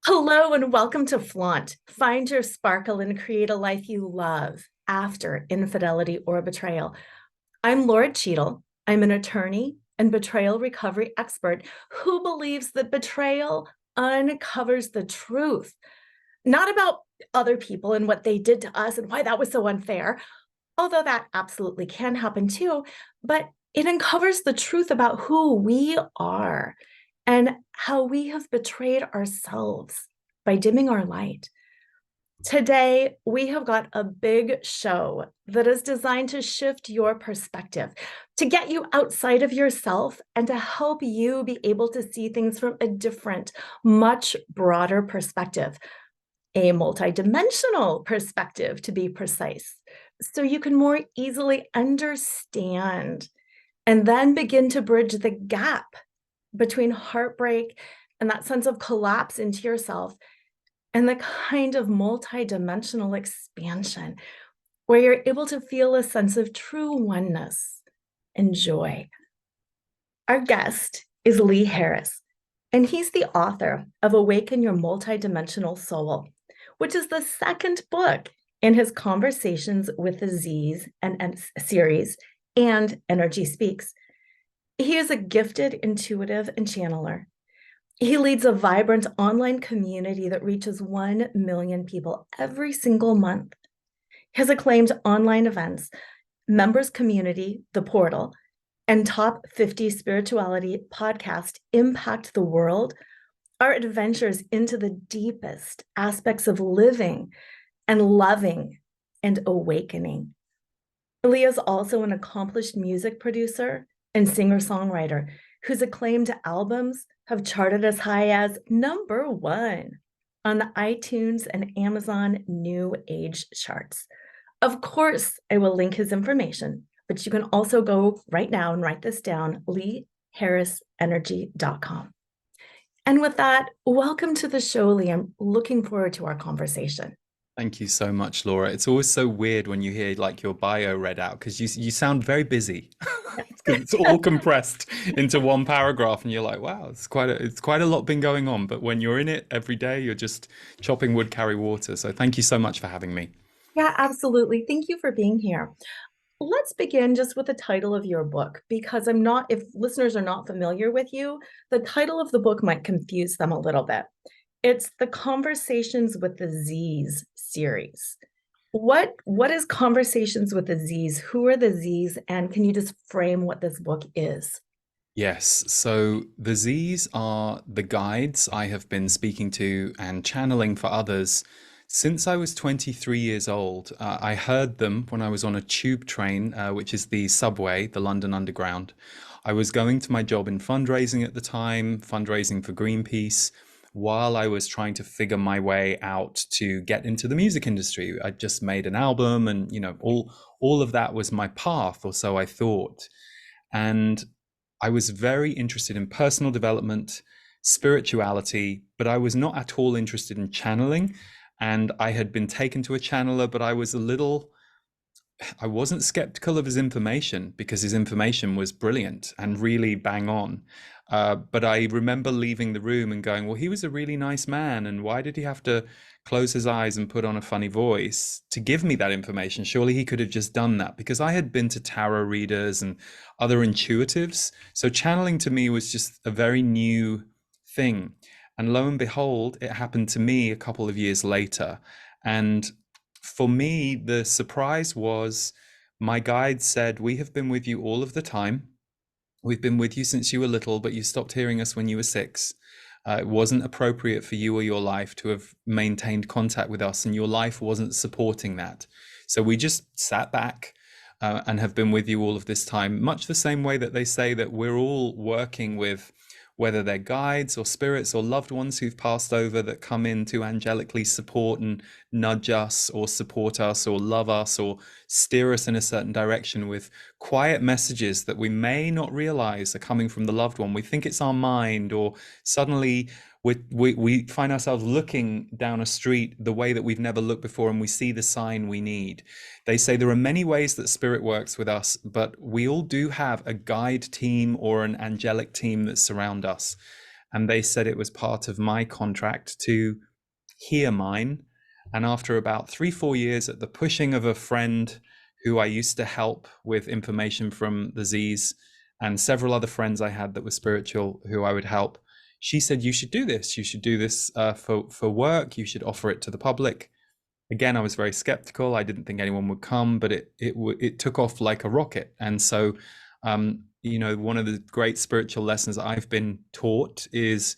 Hello and welcome to FLAUNT. Find your sparkle and create a life you love after infidelity or betrayal. I'm Lora Cheadle. I'm an attorney and betrayal recovery expert who believes that betrayal uncovers the truth, not about other people and what they did to us and why that was so unfair, although that absolutely can happen too, but it uncovers the truth about who we are and how we have betrayed ourselves by dimming our light. Today, we have got a big show that is designed to shift your perspective, to get you outside of yourself, and to help you be able to see things from a different, much broader perspective, a multidimensional perspective, to be precise, so you can more easily understand and then begin to bridge the gap between heartbreak and that sense of collapse into yourself and the kind of multidimensional expansion where you're able to feel a sense of true oneness and joy. Our guest is Lee Harris, and he's the author of Awaken Your Multidimensional Soul, which is the second book in his Conversations with the Z's and series and Energy Speaks. He is a gifted intuitive and channeler. He leads a vibrant online community that reaches 1 million people every single month. His acclaimed online events, members community, The Portal, and Top 50 Spirituality podcast Impact the World are adventures into the deepest aspects of living and loving and awakening. Lee is also an accomplished music producer and singer-songwriter whose acclaimed albums have charted as high as #1 on the iTunes and Amazon New Age charts. Of course, I will link his information, but you can also go right now and write this down, leeharrisenergy.com. And with that, welcome to the show, Lee. I'm looking forward to our conversation. Thank you so much, Laura. It's always so weird when you hear like your bio read out because you sound very busy because it's all compressed into one paragraph, and you're like, wow, it's quite a lot been going on. But when you're in it every day, you're just chopping wood, carry water. So thank you so much for having me. Yeah, absolutely. Thank you for being here. Let's begin just with the title of your book, because if listeners are not familiar with you, the title of the book might confuse them a little bit. It's the Conversations with the Z's series. What is Conversations with the Z's? Who are the Z's? And can you just frame what this book is? Yes, so the Z's are the guides I have been speaking to and channeling for others since I was 23 years old. I heard them when I was on a tube train, which is the subway, the London Underground. I was going to my job in fundraising at the time, fundraising for Greenpeace, while I was trying to figure my way out to get into the music industry. I just made an album, and all of that was my path, or so I thought. And I was very interested in personal development, spirituality, but I was not at all interested in channeling. And I had been taken to a channeler, but I wasn't skeptical of his information because his information was brilliant and really bang on. But I remember leaving the room and going, well, he was a really nice man. And why did he have to close his eyes and put on a funny voice to give me that information? Surely he could have just done that, because I had been to tarot readers and other intuitives. So channeling to me was just a very new thing. And lo and behold, it happened to me a couple of years later. And for me, the surprise was my guide said, we have been with you all of the time. We've been with you since you were little, but you stopped hearing us when you were 6. It wasn't appropriate for you or your life to have maintained contact with us, and your life wasn't supporting that. So we just sat back and have been with you all of this time, much the same way that they say that we're all working with, whether they're guides or spirits or loved ones who've passed over, that come in to angelically support and nudge us or support us or love us or steer us in a certain direction with quiet messages that we may not realize are coming from the loved one. We think it's our mind, or suddenly we find ourselves looking down a street the way that we've never looked before, and we see the sign we need. They say there are many ways that spirit works with us, but we all do have a guide team or an angelic team that surround us. And they said it was part of my contract to hear mine. And after about 3, 4 years, at the pushing of a friend who I used to help with information from the Z's, and several other friends I had that were spiritual who I would help, she said, "You should do this. You should do this for work. You should offer it to the public." Again, I was very skeptical. I didn't think anyone would come, but it took off like a rocket. And so, one of the great spiritual lessons I've been taught is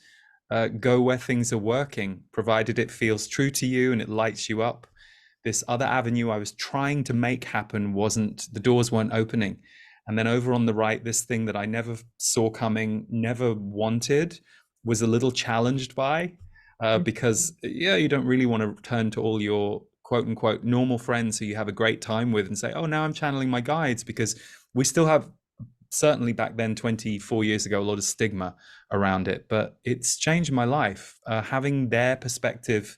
go where things are working, provided it feels true to you and it lights you up. This other avenue I was trying to make happen the doors weren't opening. And then over on the right, this thing that I never saw coming, never wanted, was a little challenged by. Because you don't really want to turn to all your quote unquote normal friends who you have a great time with and say, "Oh, now I'm channeling my guides," because we still have, certainly back then, 24 years ago, a lot of stigma around it. But it's changed my life. Having their perspective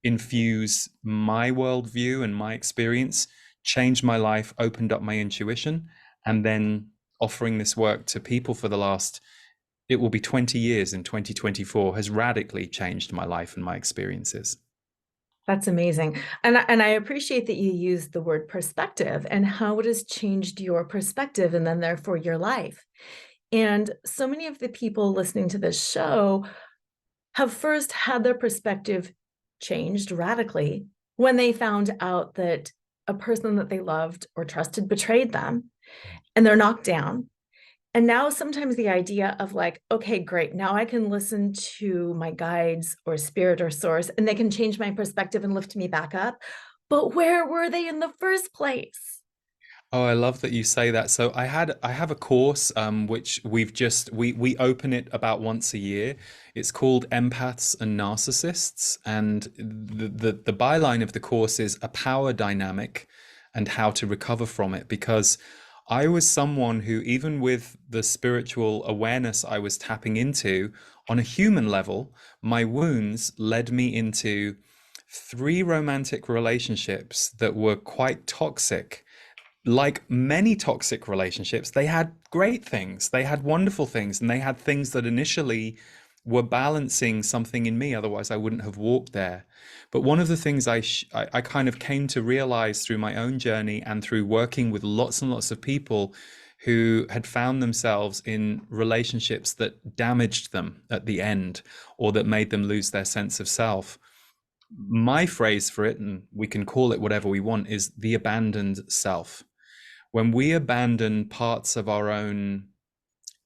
infuse my worldview and my experience changed my life, opened up my intuition, and then offering this work to people for the last, it will be 20 years in 2024, has radically changed my life and my experiences. That's amazing. And I appreciate that you used the word perspective and how it has changed your perspective and then therefore your life. And so many of the people listening to this show have first had their perspective changed radically when they found out that a person that they loved or trusted betrayed them, and they're knocked down. And now sometimes the idea of like, okay, great, now I can listen to my guides or spirit or source, and they can change my perspective and lift me back up. But where were they in the first place? Oh, I love that you say that. So I have a course which we open it about once a year. It's called Empaths and Narcissists, and the byline of the course is a power dynamic and how to recover from it. Because I was someone who, even with the spiritual awareness I was tapping into on a human level, my wounds led me into 3 romantic relationships that were quite toxic. Like many toxic relationships, they had great things, they had wonderful things, and they had things that initially were balancing something in me. Otherwise, I wouldn't have walked there. But one of the things I kind of came to realize through my own journey and through working with lots and lots of people who had found themselves in relationships that damaged them at the end or that made them lose their sense of self. My phrase for it, and we can call it whatever we want, is the abandoned self. When we abandon parts of our own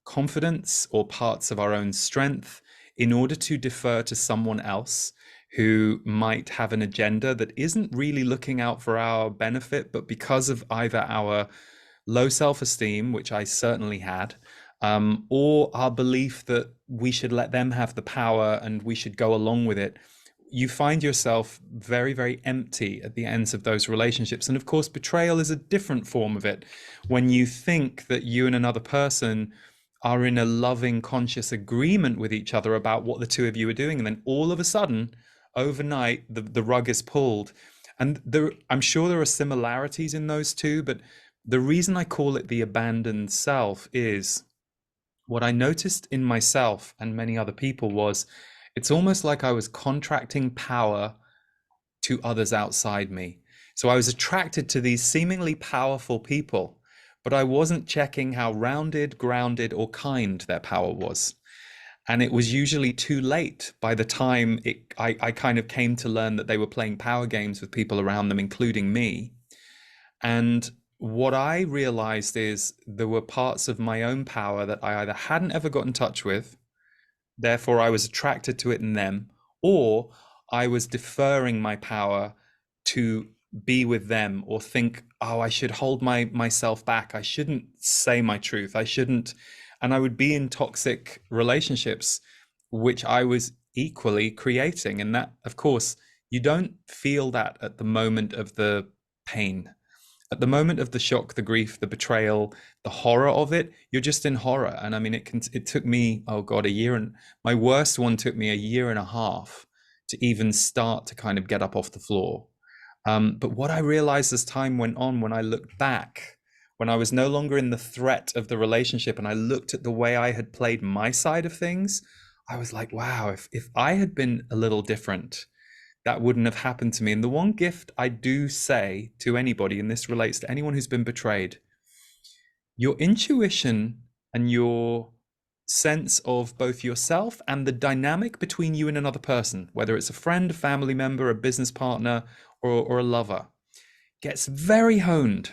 confidence or parts of our own strength in order to defer to someone else who might have an agenda that isn't really looking out for our benefit, but because of either our low self-esteem, which I certainly had, or our belief that we should let them have the power and we should go along with it, you find yourself very, very empty at the ends of those relationships. And of course, betrayal is a different form of it. When you think that you and another person are in a loving, conscious agreement with each other about what the two of you are doing, and then all of a sudden, overnight, the rug is pulled. And I'm sure there are similarities in those two, but the reason I call it the abandoned self is what I noticed in myself and many other people was it's almost like I was contracting power to others outside me. So I was attracted to these seemingly powerful people, but I wasn't checking how rounded, grounded, or kind their power was. And it was usually too late by the time I kind of came to learn that they were playing power games with people around them, including me. And what I realized is there were parts of my own power that I either hadn't ever got in touch with, therefore I was attracted to it in them, or I was deferring my power to be with them or think, oh, I should hold myself back. I shouldn't say my truth. I shouldn't. And I would be in toxic relationships, which I was equally creating. And that, of course, you don't feel that at the moment of the pain. At the moment of the shock, the grief, the betrayal, the horror of it, you're just in horror. And I mean, it took me, oh God, a year, and my worst one took me a year and a half to even start to kind of get up off the floor. But what I realized as time went on, when I looked back, when I was no longer in the threat of the relationship and I looked at the way I had played my side of things, I was like, wow, if I had been a little different, that wouldn't have happened to me. And the one gift I do say to anybody, and this relates to anyone who's been betrayed, your intuition and your sense of both yourself and the dynamic between you and another person, whether it's a friend, a family member, a business partner, or a lover, gets very honed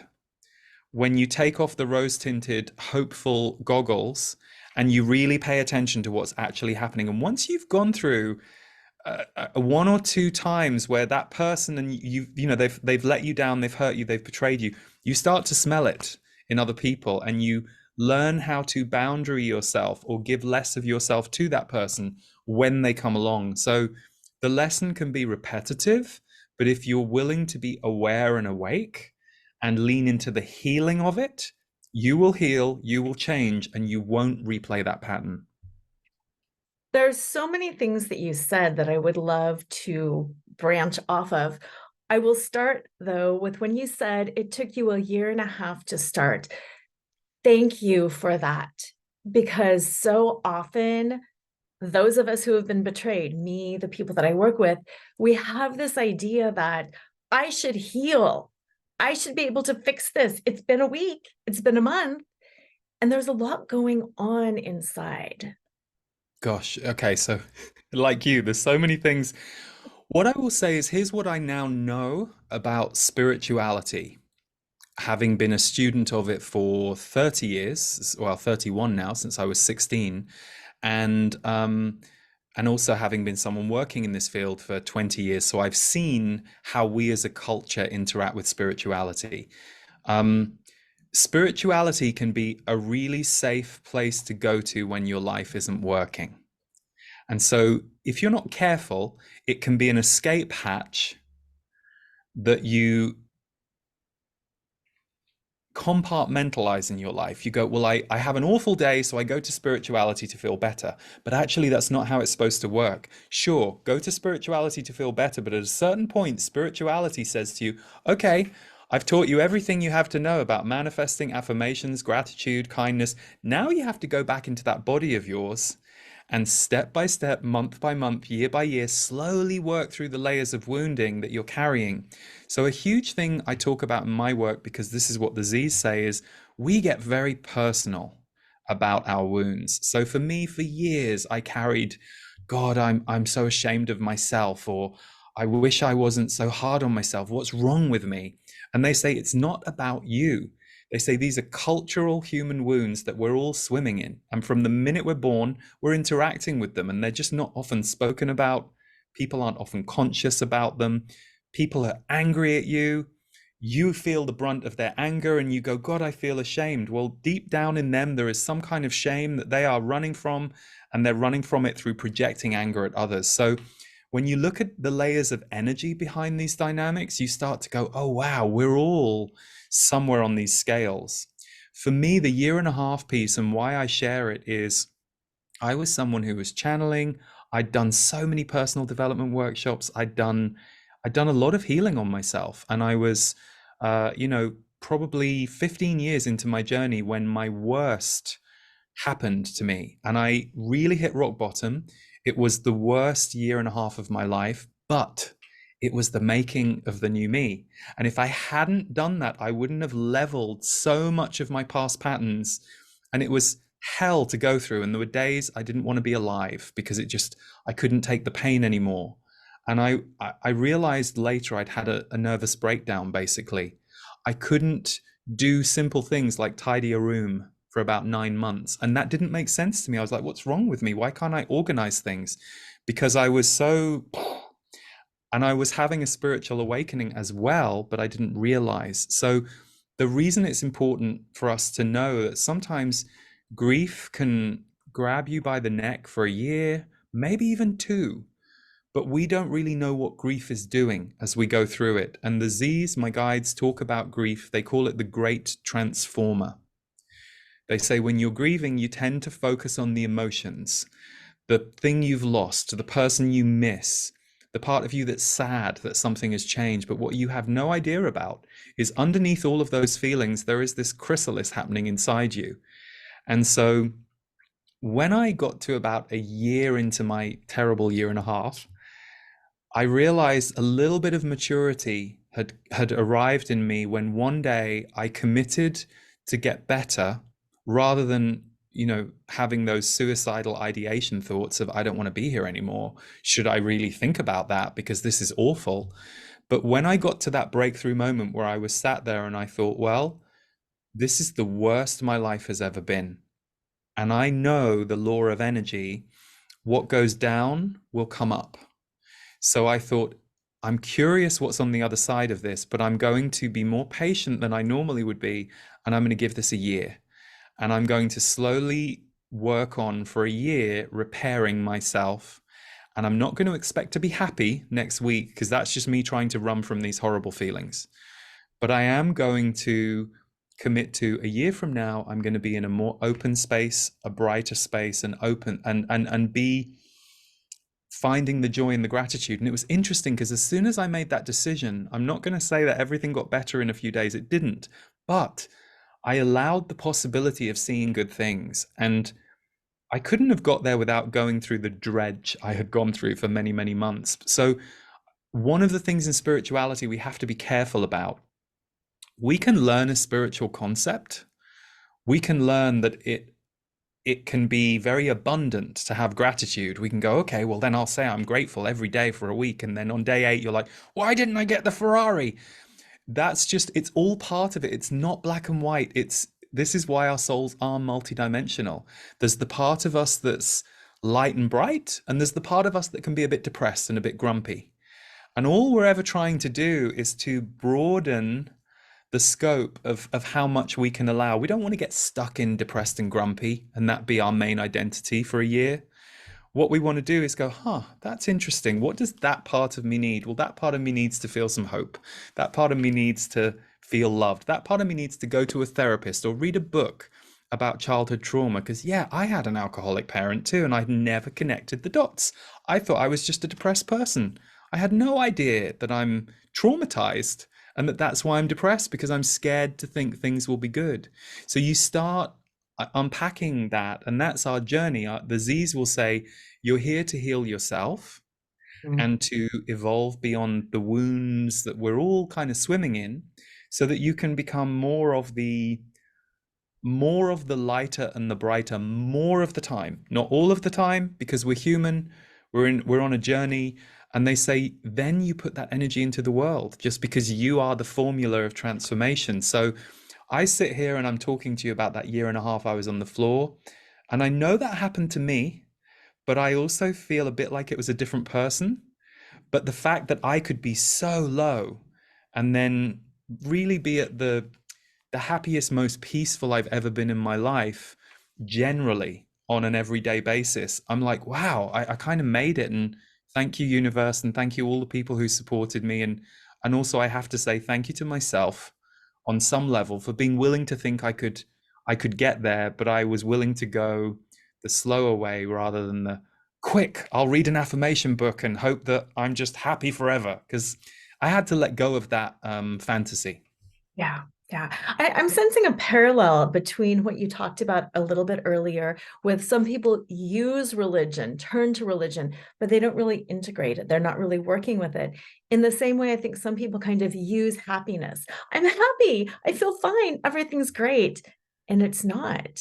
when you take off the rose-tinted, hopeful goggles and you really pay attention to what's actually happening. And once you've gone through one or two times where that person and you know they've let you down, they've hurt you, they've betrayed you, you start to smell it in other people, and you learn how to boundary yourself or give less of yourself to that person when they come along. So the lesson can be repetitive, but if you're willing to be aware and awake and lean into the healing of it, you will heal, you will change, and you won't replay that pattern. There's so many things that you said that I would love to branch off of. I will start, though, with when you said it took you a year and a half to start. Thank you for that, because so often those of us who have been betrayed, me, the people that I work with, we have this idea that I should heal. I should be able to fix this. It's been a week, it's been a month, and there's a lot going on inside. Gosh, okay, so like you, there's so many things. What I will say is, here's what I now know about spirituality, having been a student of it for 30 years, well, 31 now, since I was 16, and also having been someone working in this field for 20 years. So I've seen how we as a culture interact with spirituality. Um, Spirituality can be a really safe place to go to when your life isn't working. And so if you're not careful, it can be an escape hatch that you compartmentalize in your life. You go, well, I have an awful day, so I go to spirituality to feel better. But actually, that's not how it's supposed to work. Sure, go to spirituality to feel better, but at a certain point, spirituality says to you, okay, I've taught you everything you have to know about manifesting, affirmations, gratitude, kindness. Now you have to go back into that body of yours and step by step, month by month, year by year, slowly work through the layers of wounding that you're carrying. So a huge thing I talk about in my work, because this is what the Z's say, is we get very personal about our wounds. So for me, for years, I carried, God, I'm so ashamed of myself, or I wish I wasn't so hard on myself. What's wrong with me? And they say it's not about you. They say these are cultural human wounds that we're all swimming in. And from the minute we're born, we're interacting with them, and they're just not often spoken about. People aren't often conscious about them. People are angry at you. You feel the brunt of their anger and you go, God, I feel ashamed. Well, deep down in them, there is some kind of shame that they are running from, and they're running from it through projecting anger at others. So when you look at the layers of energy behind these dynamics, you start to go, oh, wow, we're all somewhere on these scales. For me, the year and a half piece and why I share it is I was someone who was channeling. I'd done so many personal development workshops. I'd done a lot of healing on myself. And I was, probably 15 years into my journey when my worst happened to me. And I really hit rock bottom. It was the worst year and a half of my life, but it was the making of the new me. And if I hadn't done that, I wouldn't have leveled so much of my past patterns. And it was hell to go through. And there were days I didn't want to be alive because I couldn't take the pain anymore. And I realized later I'd had a nervous breakdown, basically. I couldn't do simple things like tidy a room for about 9 months. And that didn't make sense to me. I was like, what's wrong with me? Why can't I organize things? Because I was so, and I was having a spiritual awakening as well, but I didn't realize. So the reason it's important for us to know that sometimes grief can grab you by the neck for a year, maybe even two, but we don't really know what grief is doing as we go through it. And the Z's, my guides, talk about grief. They call it the great transformer. They say when you're grieving, you tend to focus on the emotions, the thing you've lost, the person you miss, the part of you that's sad that something has changed. But what you have no idea about is underneath all of those feelings, there is this chrysalis happening inside you. And so when I got to about a year into my terrible year and a half, I realized a little bit of maturity had arrived in me when one day I committed to get better rather than, having those suicidal ideation thoughts of I don't want to be here anymore. Should I really think about that because this is awful? But when I got to that breakthrough moment where I was sat there and I thought, well, this is the worst my life has ever been. And I know the law of energy, what goes down will come up. So I thought, I'm curious what's on the other side of this, but I'm going to be more patient than I normally would be. And I'm going to give this a year. And I'm going to slowly work on for a year repairing myself. And I'm not going to expect to be happy next week because that's just me trying to run from these horrible feelings. But I am going to commit to a year from now, I'm going to be in a more open space, a brighter space, and open and be finding the joy and the gratitude. And it was interesting because as soon as I made that decision, I'm not going to say that everything got better in a few days. It didn't. But I allowed the possibility of seeing good things. And I couldn't have got there without going through the dredge I had gone through for many, many months. So one of the things in spirituality we have to be careful about, we can learn a spiritual concept. We can learn that it can be very abundant to have gratitude. We can go, okay, well, then I'll say I'm grateful every day for a week. And then on day 8, you're like, why didn't I get the Ferrari? That's just, it's all part of it. It's not black and white. This is why our souls are multidimensional. There's the part of us that's light and bright, and there's the part of us that can be a bit depressed and a bit grumpy. And all we're ever trying to do is to broaden the scope of how much we can allow. We don't want to get stuck in depressed and grumpy and that be our main identity for a year. What we want to do is go, that's interesting. What does that part of me need? Well, that part of me needs to feel some hope. That part of me needs to feel loved. That part of me needs to go to a therapist or read a book about childhood trauma. Because, yeah, I had an alcoholic parent too, and I'd never connected the dots. I thought I was just a depressed person. I had no idea that I'm traumatized and that's why I'm depressed, because I'm scared to think things will be good. So you start unpacking that, and that's our journey. The Z's will say, you're here to heal yourself and to evolve beyond the wounds that we're all kind of swimming in, so that you can become more of the lighter and the brighter more of the time, not all of the time, because we're human, we're on a journey. And they say, then you put that energy into the world, just because you are the formula of transformation. So I sit here and I'm talking to you about that year and a half I was on the floor. And I know that happened to me, but I also feel a bit like it was a different person. But the fact that I could be so low and then really be at the happiest, most peaceful I've ever been in my life, generally on an everyday basis, I'm like, wow, I kind of made it. And thank you, universe, and thank you all the people who supported me. And also I have to say thank you to myself on some level for being willing to think I could get there, but I was willing to go the slower way rather than the quick, I'll read an affirmation book and hope that I'm just happy forever. Because I had to let go of that fantasy. Yeah. Yeah. I'm sensing a parallel between what you talked about a little bit earlier with some people use religion, turn to religion, but they don't really integrate it. They're not really working with it. In the same way, I think some people kind of use happiness. I'm happy. I feel fine. Everything's great. And it's not.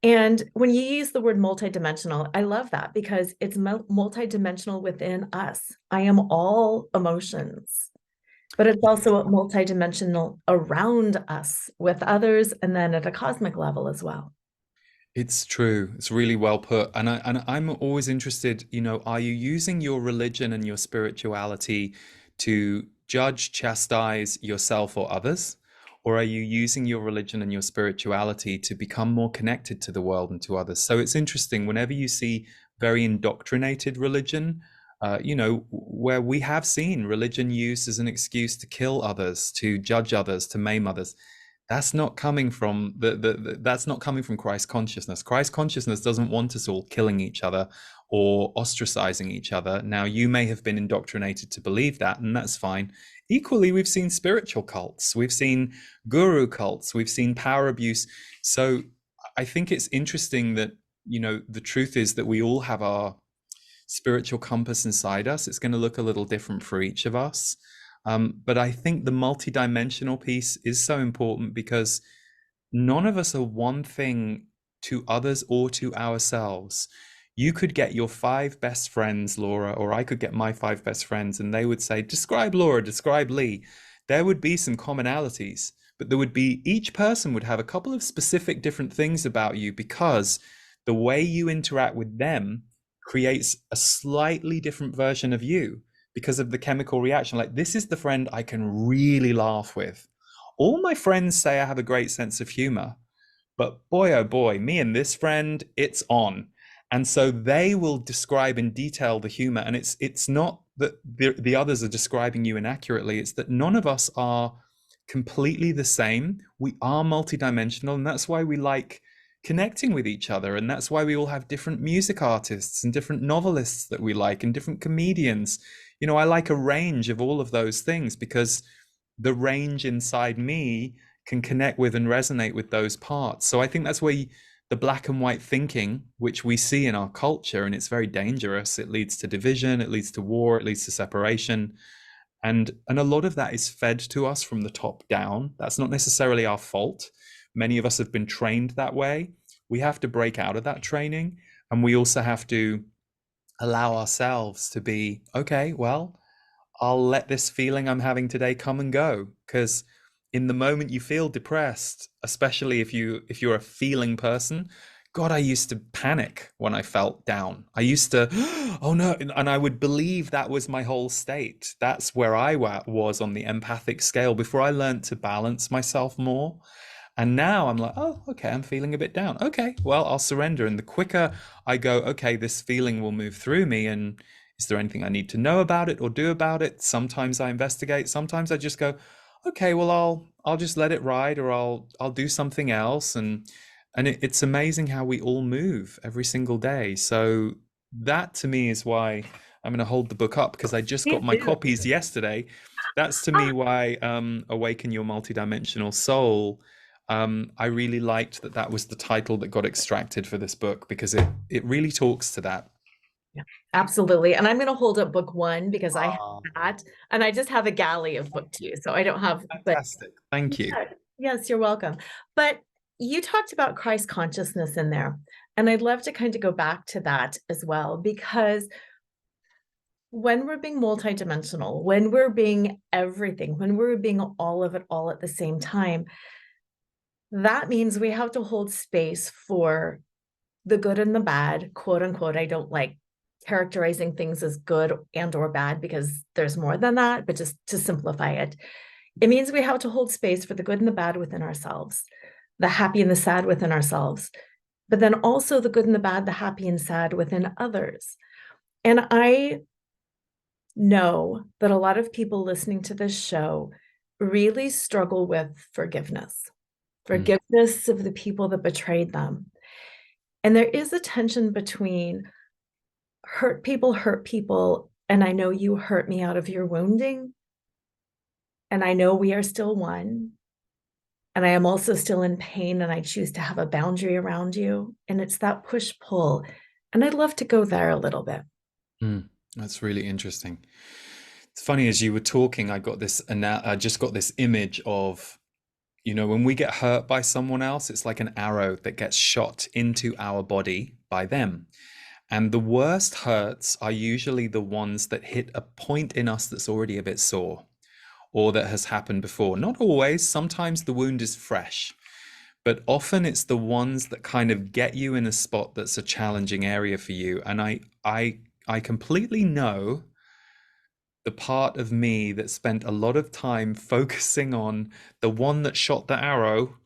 And when you use the word multidimensional, I love that because it's multidimensional within us. I am all emotions. But it's also multidimensional around us with others, and then at a cosmic level as well. It's true. It's really well put. And I'm always interested, are you using your religion and your spirituality to judge, chastise yourself or others? Or are you using your religion and your spirituality to become more connected to the world and to others? So it's interesting whenever you see very indoctrinated religion, where we have seen religion used as an excuse to kill others, to judge others, to maim others. That's not coming from that's not coming from Christ consciousness. Christ consciousness doesn't want us all killing each other or ostracizing each other. Now, you may have been indoctrinated to believe that, and that's fine. Equally, we've seen spiritual cults, we've seen guru cults, we've seen power abuse. So I think it's interesting that the truth is that we all have our spiritual compass inside us. It's going to look a little different for each of us. But I think the multidimensional piece is so important because none of us are one thing to others or to ourselves. You could get your five best friends, Laura, or I could get my five best friends, and they would say, describe Laura, describe Lee. There would be some commonalities, but there would be, each person would have a couple of specific different things about you because the way you interact with them creates a slightly different version of you because of the chemical reaction. Like, this is the friend I can really laugh with. All my friends say I have a great sense of humor, but boy, oh boy, me and this friend, it's on. And so they will describe in detail the humor. And it's not that the others are describing you inaccurately. It's that none of us are completely the same. We are multidimensional, and that's why we like connecting with each other. And that's why we all have different music artists and different novelists that we like and different comedians. I like a range of all of those things because the range inside me can connect with and resonate with those parts. So I think that's where the black and white thinking, which we see in our culture, and it's very dangerous. It leads to division, it leads to war, it leads to separation. And a lot of that is fed to us from the top down. That's not necessarily our fault. Many of us have been trained that way. We have to break out of that training. And we also have to allow ourselves to be, okay, well, I'll let this feeling I'm having today come and go. Because in the moment you feel depressed, especially if you're a feeling person, God, I used to panic when I felt down. I used to, oh no, and I would believe that was my whole state. That's where I was on the empathic scale before I learned to balance myself more. And now I'm like, oh, okay, I'm feeling a bit down. Okay, well, I'll surrender. And the quicker I go, okay, this feeling will move through me. And is there anything I need to know about it or do about it? Sometimes I investigate. Sometimes I just go, okay, well, I'll just let it ride, or I'll do something else. And it's amazing how we all move every single day. So that to me is why I'm going to hold the book up, because I just got Me my too. copies yesterday. That's to me Ah, why Awaken Your Multidimensional Soul. I really liked that was the title that got extracted for this book, because it really talks to that. yeah, absolutely. And I'm going to hold up book one because I have Ah, that, and I just have a galley of book two. So I don't have, but fantastic. Thank you. yeah, yes, you're welcome. But you talked about Christ consciousness in there. And I'd love to kind of go back to that as well, because when we're being multidimensional, when we're being everything, when we're being all of it all at the same time, that means we have to hold space for the good and the bad, quote unquote. I don't like characterizing things as good and or bad because there's more than that, but just to simplify it, it means we have to hold space for the good and the bad within ourselves, the happy and the sad within ourselves, but then also the good and the bad, the happy and sad within others. And I know that a lot of people listening to this show really struggle with forgiveness, Mm, forgiveness of the people that betrayed them. And there is a tension between hurt people, and I know you hurt me out of your wounding, and I know we are still one, and I am also still in pain, and I choose to have a boundary around you. And it's that push pull. And I'd love to go there a little bit. mm. That's really interesting. It's funny, as you were talking, I just got this image of, when we get hurt by someone else, it's like an arrow that gets shot into our body by them. And the worst hurts are usually the ones that hit a point in us that's already a bit sore, or that has happened before. Not always, sometimes the wound is fresh, but often it's the ones that kind of get you in a spot that's a challenging area for you. And I completely know the part of me that spent a lot of time focusing on the one that shot the arrow,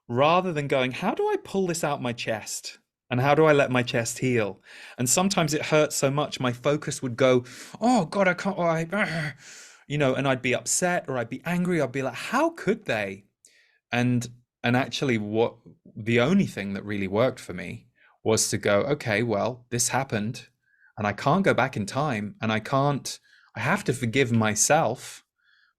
rather than going, how do I pull this out my chest? And how do I let my chest heal? And sometimes it hurts so much, my focus would go, oh God, I can't, and I'd be upset or I'd be angry. I'd be like, how could they? And actually, what the only thing that really worked for me was to go, okay, well, this happened, and I can't go back in time, and I have to forgive myself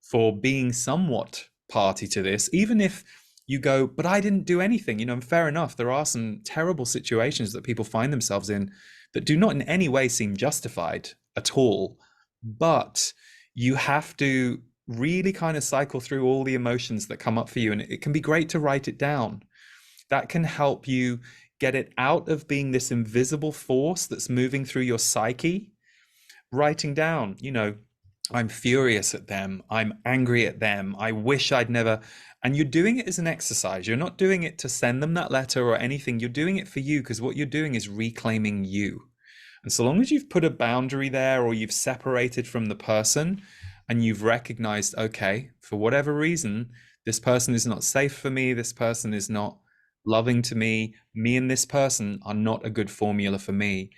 for being somewhat party to this, even if you go, but I didn't do anything, and fair enough, there are some terrible situations that people find themselves in that do not in any way seem justified at all. But you have to really kind of cycle through all the emotions that come up for you. And it can be great to write it down. That can help you get it out of being this invisible force that's moving through your psyche. Writing down, I'm furious at them, I'm angry at them, I wish I'd never. And you're doing it as an exercise. You're not doing it to send them that letter or anything. You're doing it for you, because what you're doing is reclaiming you. And so long as you've put a boundary there, or you've separated from the person, and you've recognized, okay, for whatever reason, this person is not safe for me, this person is not loving to me and this person are not a good formula for me,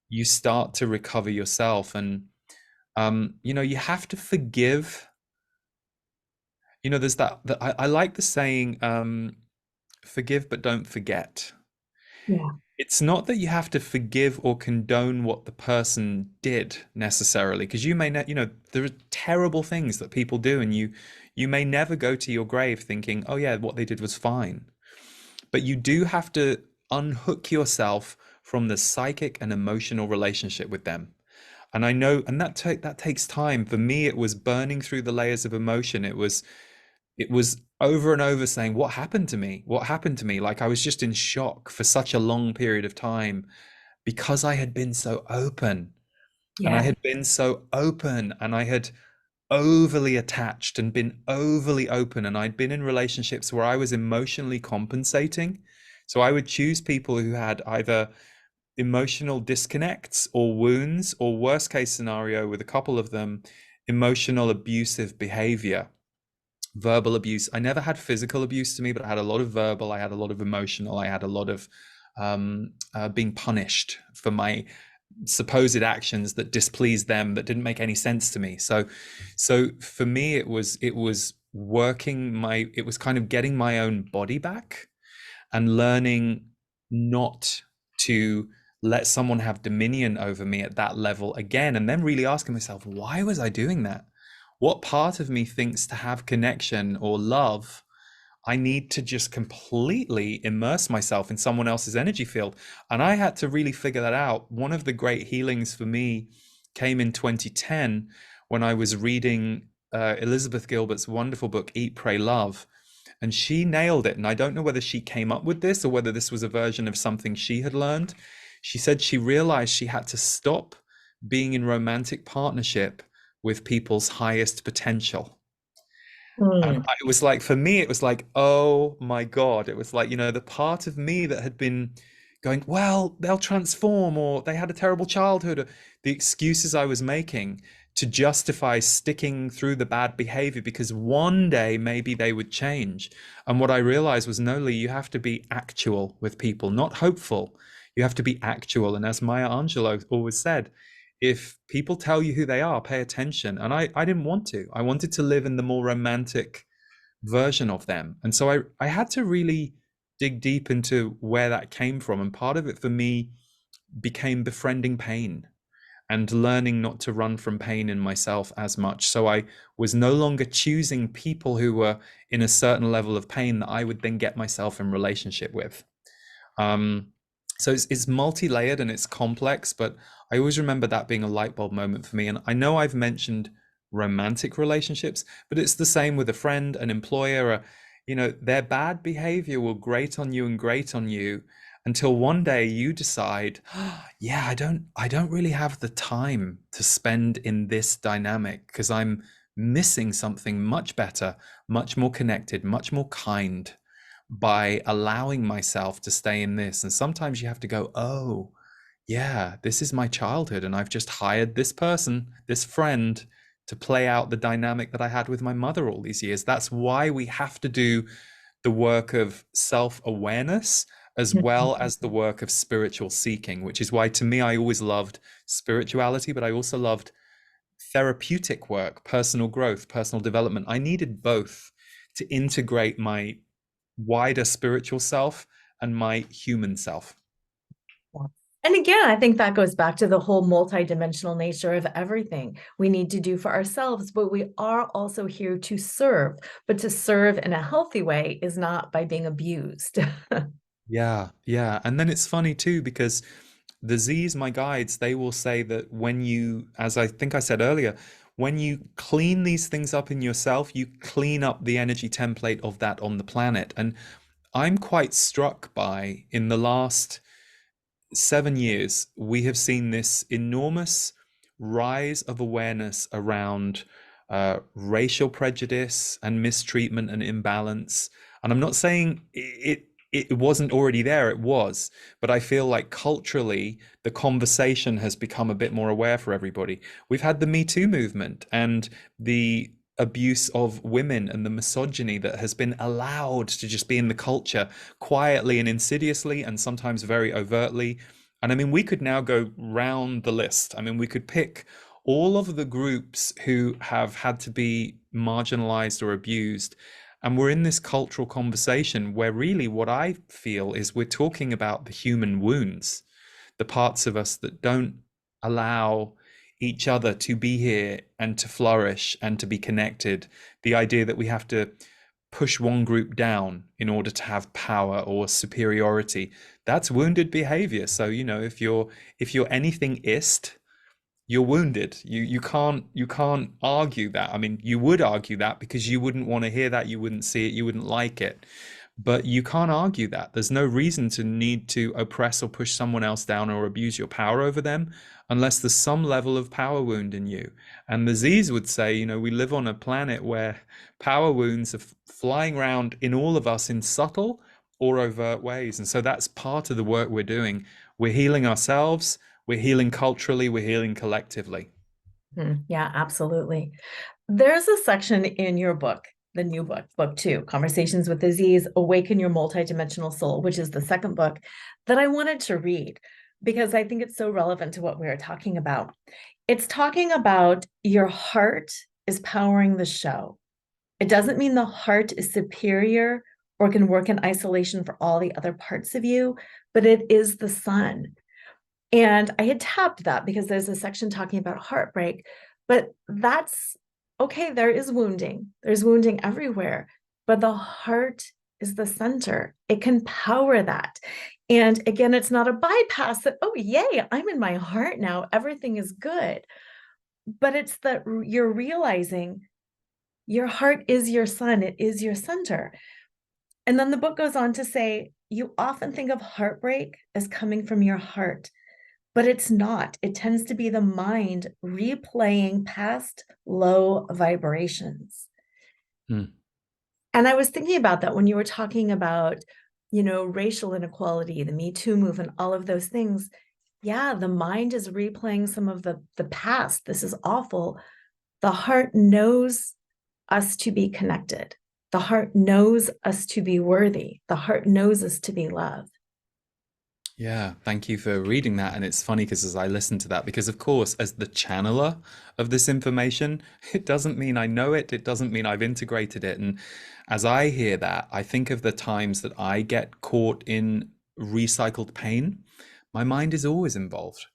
you start to recover yourself. And you have to forgive. There's that I like the saying, forgive but don't forget. Yeah. It's not that you have to forgive or condone what the person did necessarily, because you may not, there are terrible things that people do, and you may never go to your grave thinking, oh yeah, what they did was fine. But you do have to unhook yourself from the psychic and emotional relationship with them. And I know, and that takes time. For me, it was burning through the layers of emotion. It was over and over saying, what happened to me? What happened to me? Like I was just in shock for such a long period of time, because I had been so open, and I Yeah. had been so open, and I had overly attached and been overly open. And I'd been in relationships where I was emotionally compensating. So I would choose people who had either emotional disconnects or wounds, or worst case scenario with a couple of them, emotional abusive behavior, verbal abuse. I never had physical abuse to me, but I had a lot of verbal, I had a lot of emotional, I had a lot of being punished for my supposed actions that displeased them, that didn't make any sense to me. So for me, it was it was kind of getting my own body back, and learning not to let someone have dominion over me at that level again. And then really asking myself, why was I doing that? What part of me thinks to have connection or love, I need to just completely immerse myself in someone else's energy field? And I had to really figure that out. One of the great healings for me came in 2010 when I was reading Elizabeth Gilbert's wonderful book, Eat, Pray, Love. And she nailed it. And I don't know whether she came up with this or whether this was a version of something she had learned. She said she realized she had to stop being in romantic partnership with people's highest potential. And Mm. it was like, for me, it was like, oh my God. It was like, the part of me that had been going, well, they'll transform, or they had a terrible childhood, or the excuses I was making to justify sticking through the bad behavior because one day maybe they would change. And what I realized was, no, Lee, you have to be actual with people, not hopeful. You have to be actual. And as Maya Angelou always said, if people tell you who they are, pay attention. And I didn't want to. I wanted to live in the more romantic version of them. And so I had to really dig deep into where that came from. And part of it for me became befriending pain and learning not to run from pain in myself as much. So I was no longer choosing people who were in a certain level of pain that I would then get myself in relationship with. Um, so it's multi-layered and it's complex, but I always remember that being a light bulb moment for me. And I know I've mentioned romantic relationships, but it's the same with a friend, an employer, their bad behavior will grate on you and grate on you until one day you decide, oh, yeah, I don't really have the time to spend in this dynamic because I'm missing something much better, much more connected, much more kind by allowing myself to stay in this. And sometimes you have to go, oh, yeah, this is my childhood. And I've just hired this person, this friend, to play out the dynamic that I had with my mother all these years. That's why we have to do the work of self-awareness as well as the work of spiritual seeking, which is why to me, I always loved spirituality, but I also loved therapeutic work, personal growth, personal development. I needed both to integrate my wider spiritual self and my human self. And again, I think that goes back to the whole multidimensional nature of everything we need to do for ourselves, but we are also here to serve. But to serve in a healthy way is not by being abused. Yeah, yeah. And then it's funny too, because the Z's, my guides, they will say that when you, as I think I said earlier, when you clean these things up in yourself, you clean up the energy template of that on the planet. And I'm quite struck by, in the last 7 years, we have seen this enormous rise of awareness around racial prejudice and mistreatment and imbalance. And I'm not saying it wasn't already there, it was, but I feel like culturally the conversation has become a bit more aware for everybody. We've had the Me Too movement and the abuse of women and the misogyny that has been allowed to just be in the culture quietly and insidiously and sometimes very overtly. And I mean, we could now go round the list. I mean, we could pick all of the groups who have had to be marginalized or abused. And we're in this cultural conversation where really what I feel is we're talking about the human wounds, the parts of us that don't allow each other to be here and to flourish and to be connected. The idea that we have to push one group down in order to have power or superiority, that's wounded behavior. So, if you're anything ist, you're wounded. You can't argue that. I mean, you would argue that because you wouldn't want to hear that, you wouldn't see it, you wouldn't like it. But you can't argue that. There's no reason to need to oppress or push someone else down or abuse your power over them unless there's some level of power wound in you. And the Z's would say, we live on a planet where power wounds are flying around in all of us in subtle or overt ways. And so that's part of the work we're doing. We're healing ourselves, we're healing culturally, we're healing collectively. Yeah, absolutely. There's a section in your book, the new book, book 2, Conversations with Disease, Awaken Your Multidimensional Soul, which is the second book that I wanted to read because I think it's so relevant to what we are talking about. It's talking about your heart is powering the show. It doesn't mean the heart is superior or can work in isolation for all the other parts of you, but it is the sun. And I had tapped that because there's a section talking about heartbreak, but that's okay. There is wounding. There's wounding everywhere, but the heart is the center. It can power that. And again, it's not a bypass that, oh, yay, I'm in my heart now. Everything is good. But it's that you're realizing your heart is your sun. It is your center. And then the book goes on to say, you often think of heartbreak as coming from your heart. But it's not. It tends to be the mind replaying past low vibrations. Hmm. And I was thinking about that when you were talking about, racial inequality, the Me Too movement, all of those things. Yeah, the mind is replaying some of the past. This is awful. The heart knows us to be connected. The heart knows us to be worthy. The heart knows us to be loved. Yeah, thank you for reading that. And it's funny because as I listen to that, because of course, as the channeler of this information, it doesn't mean I know it, it doesn't mean I've integrated it. And as I hear that, I think of the times that I get caught in recycled pain. My mind is always involved.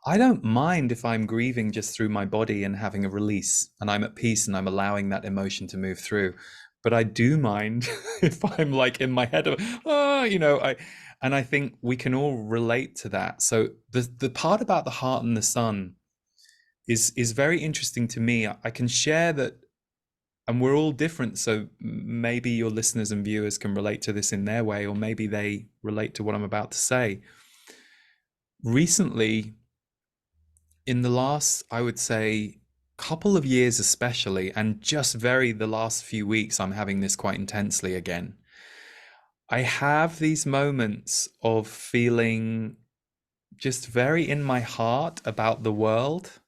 I don't mind if I'm grieving just through my body and having a release and I'm at peace and I'm allowing that emotion to move through. But I do mind if I'm like in my head of, and I think we can all relate to that. So the part about the heart and the sun is very interesting to me. I can share that, and we're all different. So maybe your listeners and viewers can relate to this in their way, or maybe they relate to what I'm about to say. Recently, in the last, I would say, couple of years especially, and just the last few weeks, I'm having this quite intensely again. I have these moments of feeling just very in my heart about the world,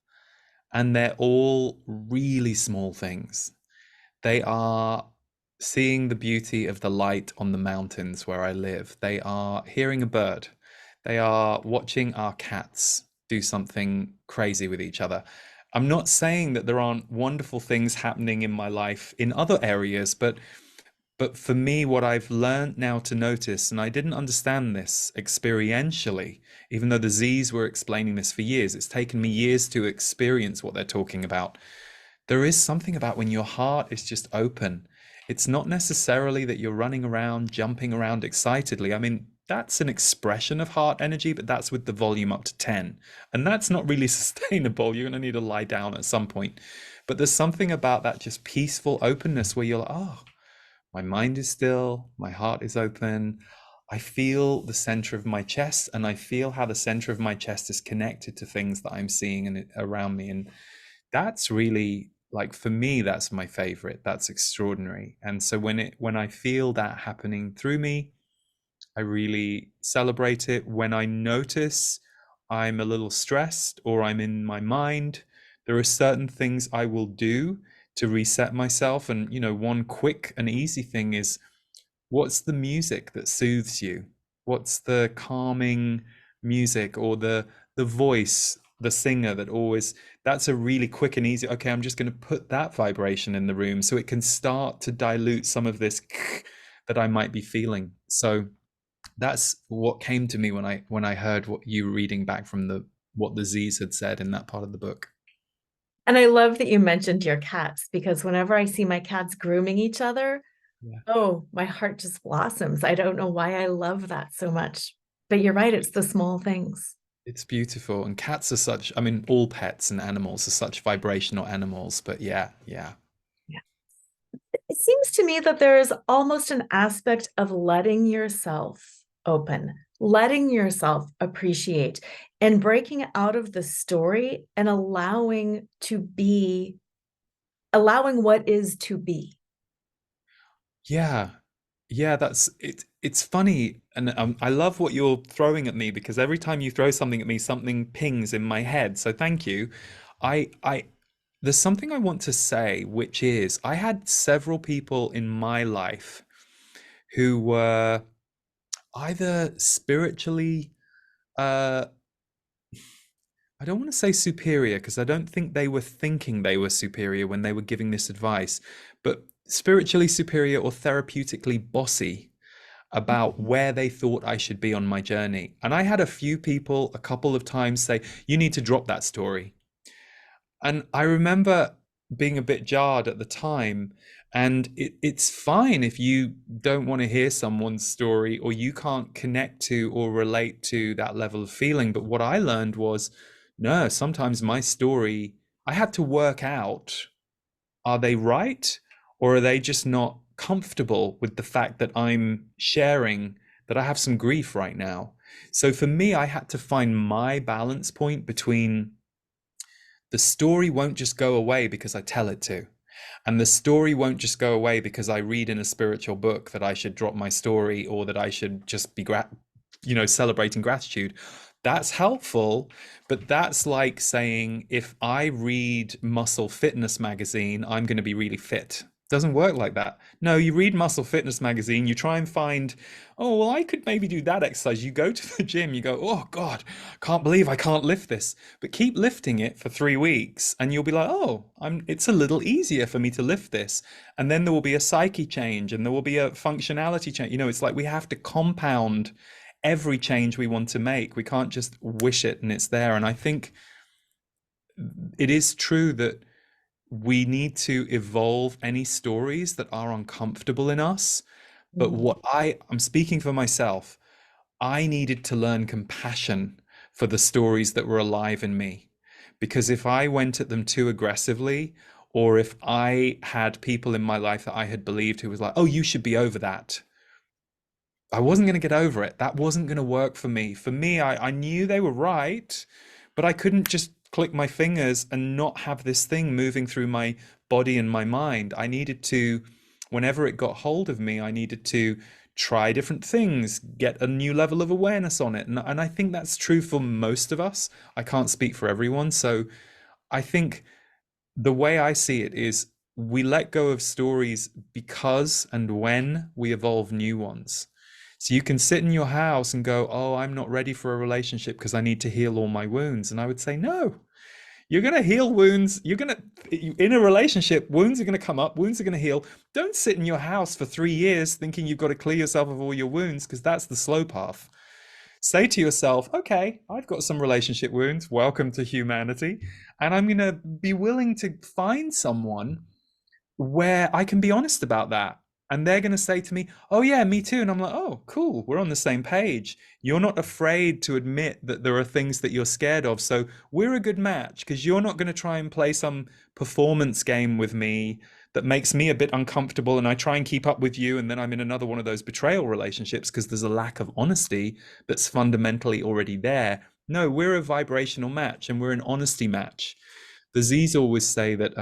and they're all really small things. They are seeing the beauty of the light on the mountains where I live. They are hearing a bird. They are watching our cats do something crazy with each other. I'm not saying that there aren't wonderful things happening in my life in other areas, but But for me, what I've learned now to notice, and I didn't understand this experientially, even though the Z's were explaining this for years, it's taken me years to experience what they're talking about. There is something about when your heart is just open. It's not necessarily that you're running around, jumping around excitedly. I mean, that's an expression of heart energy, but that's with the volume up to 10. And that's not really sustainable. You're going to need to lie down at some point. But there's something about that just peaceful openness where you're like, oh, my mind is still, my heart is open. I feel the center of my chest, and I feel how the center of my chest is connected to things that I'm seeing and around me. And that's really like, for me, that's my favorite. That's extraordinary. And so when I feel that happening through me, I really celebrate it. When I notice I'm a little stressed or I'm in my mind, there are certain things I will do to reset myself. And, one quick and easy thing is, what's the music that soothes you? What's the calming music, or the voice, the singer that always, that's a really quick and easy, okay, I'm just going to put that vibration in the room so it can start to dilute some of this that I might be feeling. So that's what came to me when I heard what you were reading back from the what the Z's had said in that part of the book. And I love that you mentioned your cats, because whenever I see my cats grooming each other, Yeah. oh, my heart just blossoms. I don't know why I love that so much. But you're right, it's the small things. It's beautiful. And cats are such, I mean, all pets and animals are such vibrational animals, but yeah, yeah. Yeah. It seems to me that there is almost an aspect of letting yourself open, letting yourself appreciate, and breaking out of the story and allowing what is to be. Yeah. Yeah, that's it. It's funny, and I love what you're throwing at me, because every time you throw something at me, something pings in my head. So thank you. I there's something I want to say, which is I had several people in my life who were either spiritually, uh, I don't want to say superior, because I don't think they were thinking they were superior when they were giving this advice, but spiritually superior or therapeutically bossy about where they thought I should be on my journey. And I had a few people a couple of times say, you need to drop that story. And I remember being a bit jarred at the time. And it's fine if you don't want to hear someone's story, or you can't connect to or relate to that level of feeling. But what I learned was, no, sometimes my story, I had to work out, are they right? Or are they just not comfortable with the fact that I'm sharing that I have some grief right now? So for me, I had to find my balance point between, the story won't just go away because I tell it to. And the story won't just go away because I read in a spiritual book that I should drop my story, or that I should just be, celebrating gratitude. That's helpful, but that's like saying, if I read Muscle Fitness magazine, I'm going to be really fit. Doesn't work like that. No, you read Muscle Fitness magazine, you try and find, oh, well, I could maybe do that exercise. You go to the gym, you go, oh God, can't believe I can't lift this. But keep lifting it for 3 weeks, and you'll be like, oh, it's a little easier for me to lift this. And then there will be a psyche change, and there will be a functionality change. It's like we have to compound every change we want to make. We can't just wish it and it's there. And I think it is true that we need to evolve any stories that are uncomfortable in us. But Mm. what I'm speaking for myself, I needed to learn compassion for the stories that were alive in me. Because if I went at them too aggressively, or if I had people in my life that I had believed who was like, oh, you should be over that, I wasn't going to get over it. That wasn't going to work for me. For me, I knew they were right, but I couldn't just click my fingers and not have this thing moving through my body and my mind. I needed to, whenever it got hold of me, I needed to try different things, get a new level of awareness on it. And I think that's true for most of us. I can't speak for everyone. So I think the way I see it is, we let go of stories because and when we evolve new ones. So you can sit in your house and go, oh, I'm not ready for a relationship because I need to heal all my wounds. And I would say, no, You're going to heal wounds. In a relationship, wounds are going to come up, wounds are going to heal. Don't sit in your house for 3 years thinking you've got to clear yourself of all your wounds, because that's the slow path. Say to yourself, okay, I've got some relationship wounds. Welcome to humanity. And I'm going to be willing to find someone where I can be honest about that. And they're going to say to me, oh, yeah, me too. And I'm like, oh, cool. We're on the same page. You're not afraid to admit that there are things that you're scared of. So we're a good match, because you're not going to try and play some performance game with me that makes me a bit uncomfortable. And I try and keep up with you. And then I'm in another one of those betrayal relationships because there's a lack of honesty that's fundamentally already there. No, we're a vibrational match, and we're an honesty match. The Z's always say that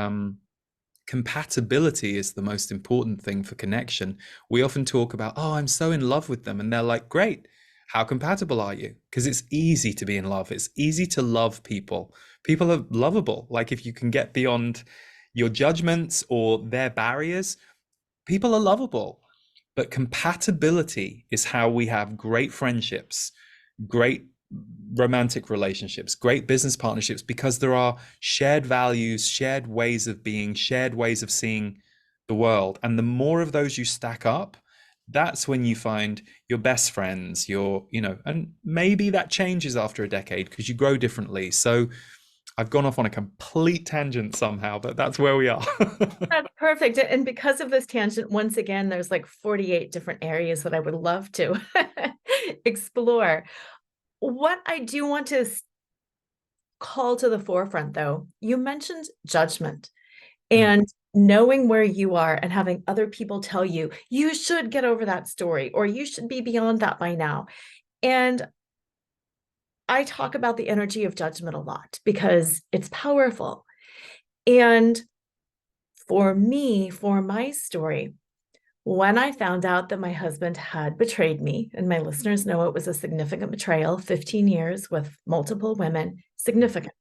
compatibility is the most important thing for connection. We often talk about, oh, I'm so in love with them. And they're like, great. How compatible are you? Because it's easy to be in love. It's easy to love people. People are lovable. Like, if you can get beyond your judgments or their barriers, people are lovable. But compatibility is how we have great friendships, great romantic relationships, great business partnerships, because there are shared values, shared ways of being, shared ways of seeing the world. And the more of those you stack up, that's when you find your best friends, and maybe that changes after a decade because you grow differently. So I've gone off on a complete tangent somehow, but that's where we are. That's perfect. And because of this tangent, once again, there's like 48 different areas that I would love to explore. What I do want to call to the forefront, though, you mentioned judgment and knowing where you are and having other people tell you, you should get over that story, or you should be beyond that by now. And I talk about the energy of judgment a lot because it's powerful. And for me, for my story, when I found out that my husband had betrayed me, and my listeners know it was a significant betrayal, 15 years with multiple women, significant.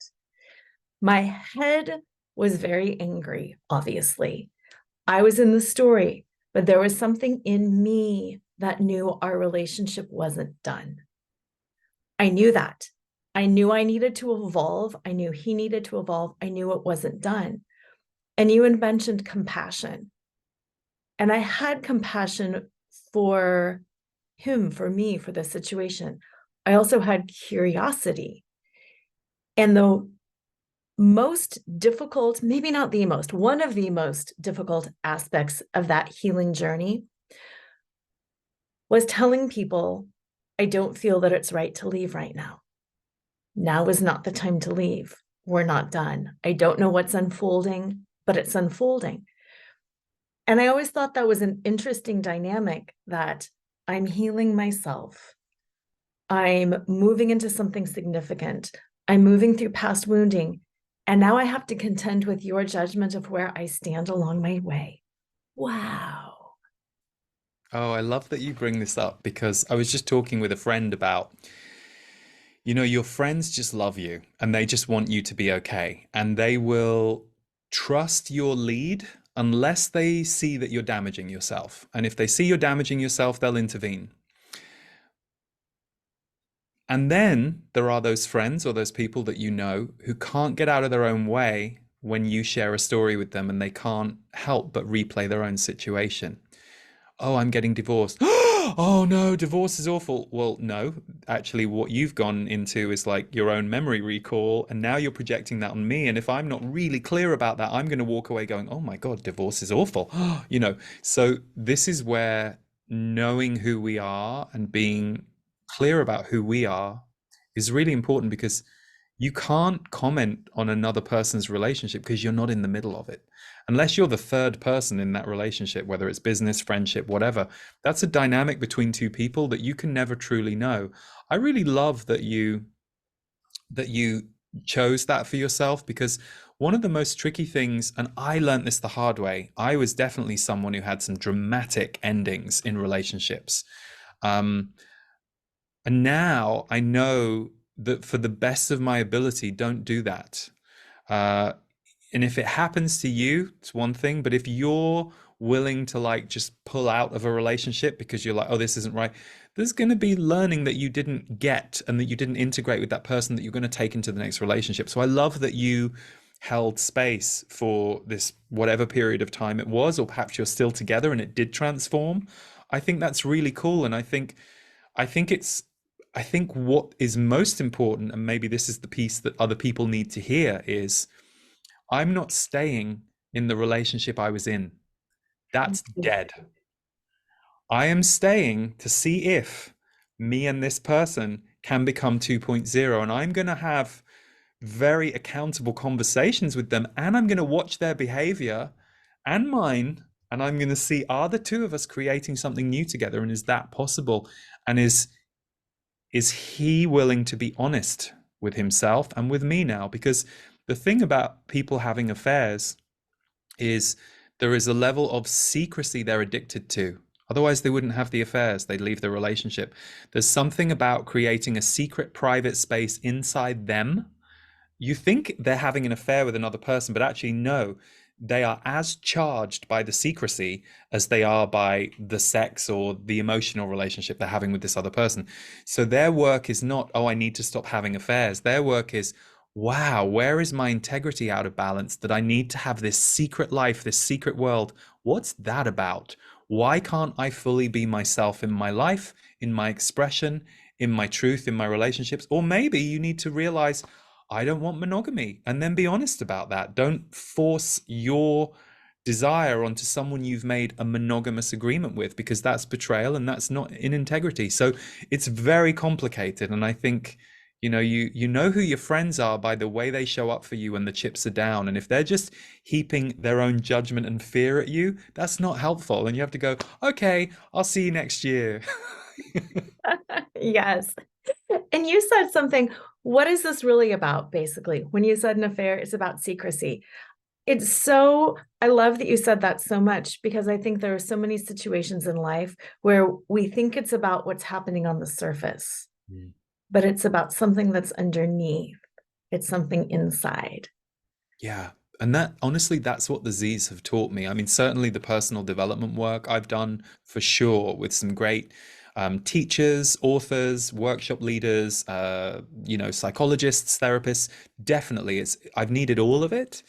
My head was very angry, obviously. I was in the story, but there was something in me that knew our relationship wasn't done. I knew that. I knew I needed to evolve. I knew he needed to evolve. I knew it wasn't done. And you had mentioned compassion. And I had compassion for him, for me, for the situation. I also had curiosity. And the most difficult, maybe not the most, one of the most difficult aspects of that healing journey was telling people, I don't feel that it's right to leave right now. Now is not the time to leave. We're not done. I don't know what's unfolding, but it's unfolding. And I always thought that was an interesting dynamic, that I'm healing myself. I'm moving into something significant. I'm moving through past wounding. And now I have to contend with your judgment of where I stand along my way. Wow. Oh, I love that you bring this up, because I was just talking with a friend about, your friends just love you and they just want you to be okay. And they will trust your lead unless they see that you're damaging yourself. And if they see you're damaging yourself, they'll intervene. And then there are those friends or those people that who can't get out of their own way when you share a story with them, and they can't help but replay their own situation. Oh, I'm getting divorced. Oh no, divorce is awful. Well, no, actually, what you've gone into is like your own memory recall, and now you're projecting that on me. And if I'm not really clear about that, I'm going to walk away going, oh my God, divorce is awful. So this is where knowing who we are and being clear about who we are is really important, because you can't comment on another person's relationship because you're not in the middle of it. Unless you're the third person in that relationship, whether it's business, friendship, whatever, that's a dynamic between two people that you can never truly know. I really love that you chose that for yourself, because one of the most tricky things, and I learned this the hard way, I was definitely someone who had some dramatic endings in relationships. And now I know that for the best of my ability, don't do that. Uh, and if it happens to you, it's one thing, but if you're willing to like just pull out of a relationship because you're like, oh, this isn't right, there's going to be learning that you didn't get and that you didn't integrate with that person that you're going to take into the next relationship. So I love that you held space for this whatever period of time it was, or perhaps you're still together and it did transform. I think that's really cool. And I think it's I think what is most important, and maybe this is the piece that other people need to hear, is I'm not staying in the relationship I was in. That's dead. I am staying to see if me and this person can become 2.0. And I'm going to have very accountable conversations with them. And I'm going to watch their behavior and mine. And I'm going to see, are the two of us creating something new together? And is that possible? And is he willing to be honest with himself and with me now? Because the thing about people having affairs is there is a level of secrecy they're addicted to. Otherwise, they wouldn't have the affairs. They'd leave the relationship. There's something about creating a secret, private space inside them. You think they're having an affair with another person, but actually, no, they are as charged by the secrecy as they are by the sex or the emotional relationship they're having with this other person. So their work is not, oh, I need to stop having affairs. Their work is, wow, where is my integrity out of balance that I need to have this secret life, this secret world? What's that about? Why can't I fully be myself in my life, in my expression, in my truth, in my relationships? Or maybe you need to realize, I don't want monogamy, and then be honest about that. Don't force your desire onto someone you've made a monogamous agreement with, because that's betrayal and that's not in integrity. So it's very complicated. And I think, you know who your friends are by the way they show up for you when the chips are down. And if they're just heaping their own judgment and fear at you, that's not helpful. And you have to go, okay, I'll see you next year. Yes. And you said something, what is this really about, basically? When you said an affair, it's about secrecy. I love that you said that so much, because I think there are so many situations in life where we think it's about what's happening on the surface, but it's about something that's underneath. It's something inside. Yeah. And that honestly, that's what the Z's have taught me. I mean, certainly the personal development work I've done for sure with some great teachers, authors, workshop leaders, psychologists, therapists. Definitely, I've needed all of it.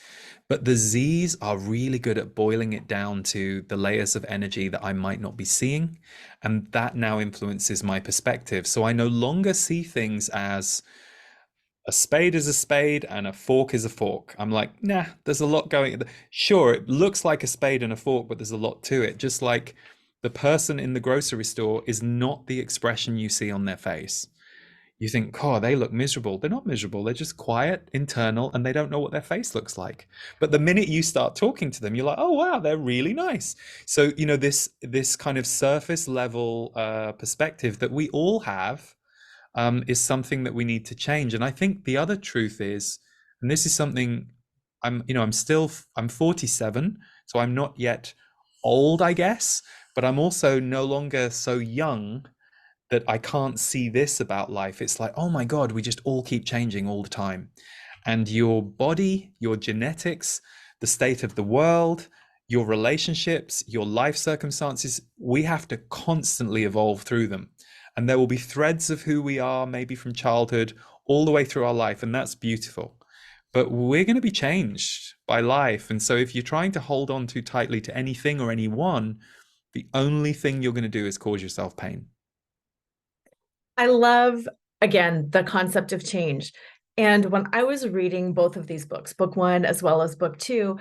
But the Z's are really good at boiling it down to the layers of energy that I might not be seeing. And that now influences my perspective. So I no longer see things as a spade is a spade and a fork is a fork. I'm like, nah, there's a lot going. Sure, it looks like a spade and a fork, but there's a lot to it. Just like the person in the grocery store is not the expression you see on their face. You think, oh, they look miserable. They're not miserable. They're just quiet, internal, and they don't know what their face looks like. But the minute you start talking to them, you're like, oh, wow, they're really nice. So, this kind of surface level perspective that we all have is something that we need to change. And I think the other truth is, and this is something I'm 47, so I'm not yet old, I guess, but I'm also no longer so young that I can't see this about life. It's like, oh my God, we just all keep changing all the time. And your body, your genetics, the state of the world, your relationships, your life circumstances, we have to constantly evolve through them. And there will be threads of who we are, maybe from childhood, all the way through our life. And that's beautiful. But we're going to be changed by life. And so if you're trying to hold on too tightly to anything or anyone, the only thing you're going to do is cause yourself pain. I love, again, the concept of change. And when I was reading both of these books, book one as well as book two,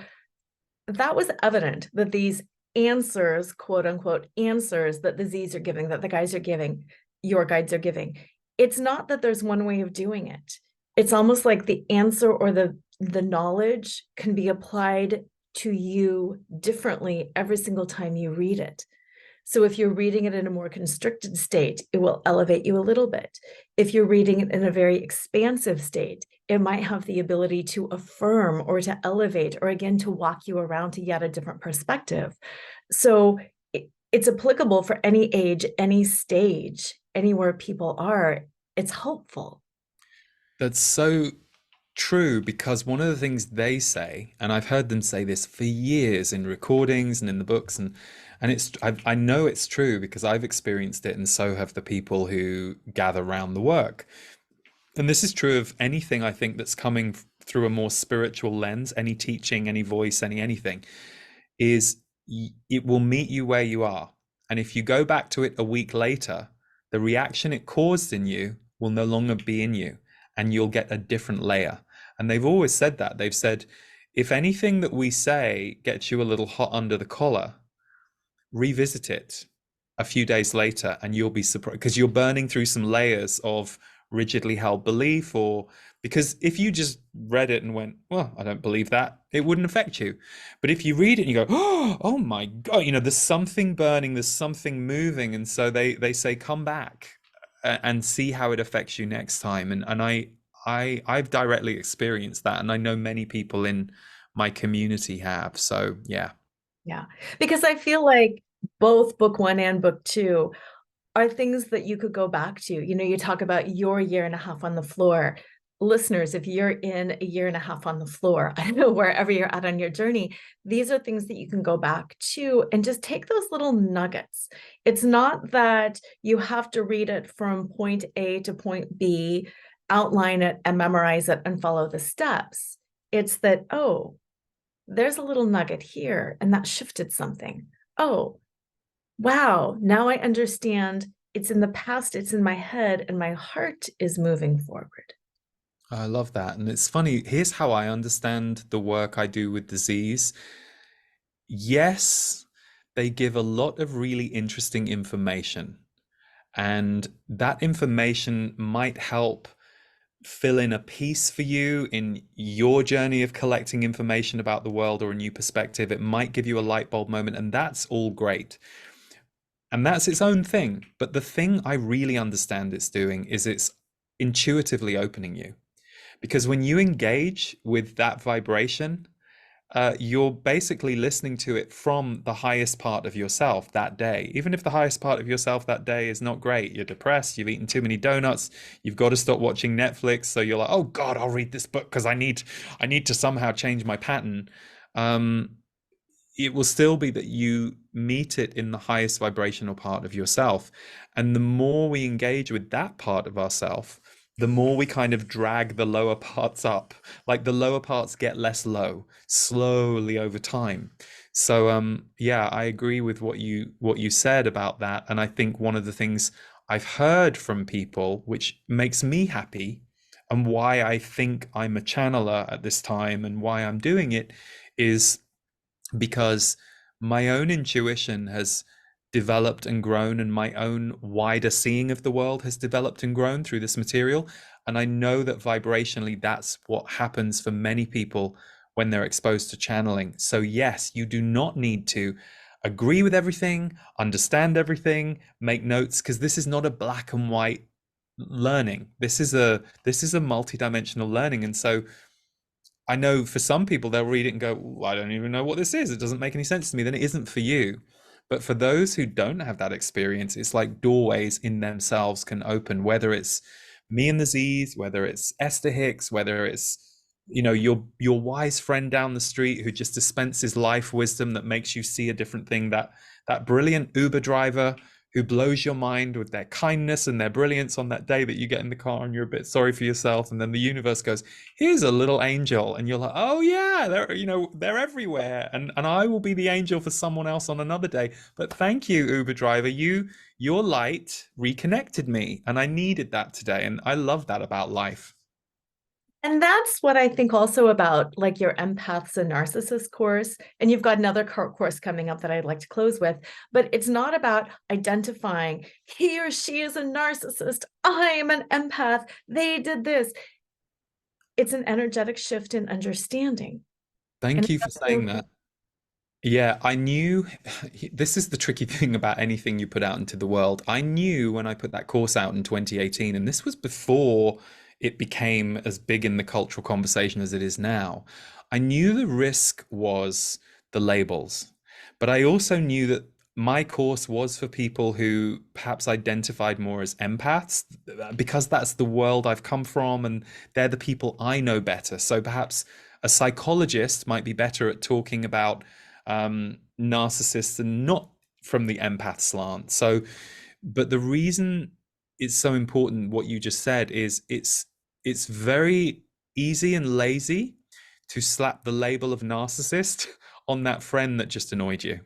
that was evident that these answers, quote unquote, answers that the Z's are giving, that the guys are giving, your guides are giving. It's not that there's one way of doing it. It's almost like the answer or the knowledge can be applied to you differently every single time you read it. So if you're reading it in a more constricted state, it will elevate you a little bit. If you're reading it in a very expansive state, it might have the ability to affirm or to elevate, or again, to walk you around to yet a different perspective. So it's applicable for any age, any stage, anywhere people are. It's helpful. That's so True, because one of the things they say, and I've heard them say this for years in recordings and in the books, and I know it's true because I've experienced it, and so have the people who gather around the work. And this is true of anything I think that's coming through a more spiritual lens, any teaching, any voice, anything, is it will meet you where you are. And if you go back to it a week later, the reaction it caused in you will no longer be in you, and you'll get a different layer. And they've always said that. They've said, if anything that we say gets you a little hot under the collar, revisit it a few days later and you'll be surprised because you're burning through some layers of rigidly held belief. Or because if you just read it and went, well, I don't believe that, it wouldn't affect you. But if you read it and you go, oh my God, there's something burning, there's something moving. And so they say, come back and see how it affects you next time. And I've directly experienced that. And I know many people in my community have. So yeah. Yeah, because I feel like both book one and book two are things that you could go back to. You talk about your year and a half on the floor. Listeners, if you're in a year and a half on the floor, I don't know, wherever you're at on your journey, these are things that you can go back to and just take those little nuggets. It's not that you have to read it from point A to point B, outline it and memorize it and follow the steps. It's that, oh, there's a little nugget here, and that shifted something. Oh, wow, now I understand it's in the past, it's in my head, and my heart is moving forward. I love that. And it's funny. Here's how I understand the work I do with disease. Yes, they give a lot of really interesting information, and that information might help fill in a piece for you in your journey of collecting information about the world or a new perspective. It might give you a light bulb moment, and that's all great. And that's its own thing. But the thing I really understand it's doing is it's intuitively opening you. Because when you engage with that vibration, you're basically listening to it from the highest part of yourself that day. Even if the highest part of yourself that day is not great, you're depressed, you've eaten too many donuts, you've got to stop watching Netflix. So you're like, oh God, I'll read this book because I need to somehow change my pattern. It will still be that you meet it in the highest vibrational part of yourself. And the more we engage with that part of ourself, the more we kind of drag the lower parts up, like the lower parts get less low slowly over time. So yeah, I agree with what you said about that. And I think one of the things I've heard from people, which makes me happy, and why I think I'm a channeler at this time and why I'm doing it, is because my own intuition has developed and grown, and my own wider seeing of the world has developed and grown through this material. And I know that vibrationally, that's what happens for many people when they're exposed to channeling. So yes, you do not need to agree with everything, understand everything, make notes, because this is not a black and white learning. This is a multidimensional learning. And so I know for some people, they'll read it and go, well, I don't even know what this is. It doesn't make any sense to me. Then it isn't for you. But for those who don't have that experience, it's like doorways in themselves can open, whether it's me and the Z's, whether it's Esther Hicks, whether it's, your wise friend down the street who just dispenses life wisdom that makes you see a different thing, that brilliant Uber driver who blows your mind with their kindness and their brilliance on that day that you get in the car and you're a bit sorry for yourself, and then the universe goes, here's a little angel, and you're like, oh yeah, they're everywhere, and I will be the angel for someone else on another day. But thank you, Uber driver, your light reconnected me, and I needed that today. And I love that about life. And that's what I think also about like your empaths and narcissist course. And you've got another course coming up that I'd like to close with, but it's not about identifying he or she is a narcissist, I am an empath, they did this. It's an energetic shift in understanding. Thank And you for saying that. Yeah, I knew this is the tricky thing about anything you put out into the world. I knew when I put that course out in 2018, and this was before it became as big in the cultural conversation as it is now. I knew the risk was the labels, but I also knew that my course was for people who perhaps identified more as empaths, because that's the world I've come from and they're the people I know better. So perhaps a psychologist might be better at talking about narcissists and not from the empath slant. So, but the reason it's so important what you just said is it's very easy and lazy to slap the label of narcissist on that friend that just annoyed you.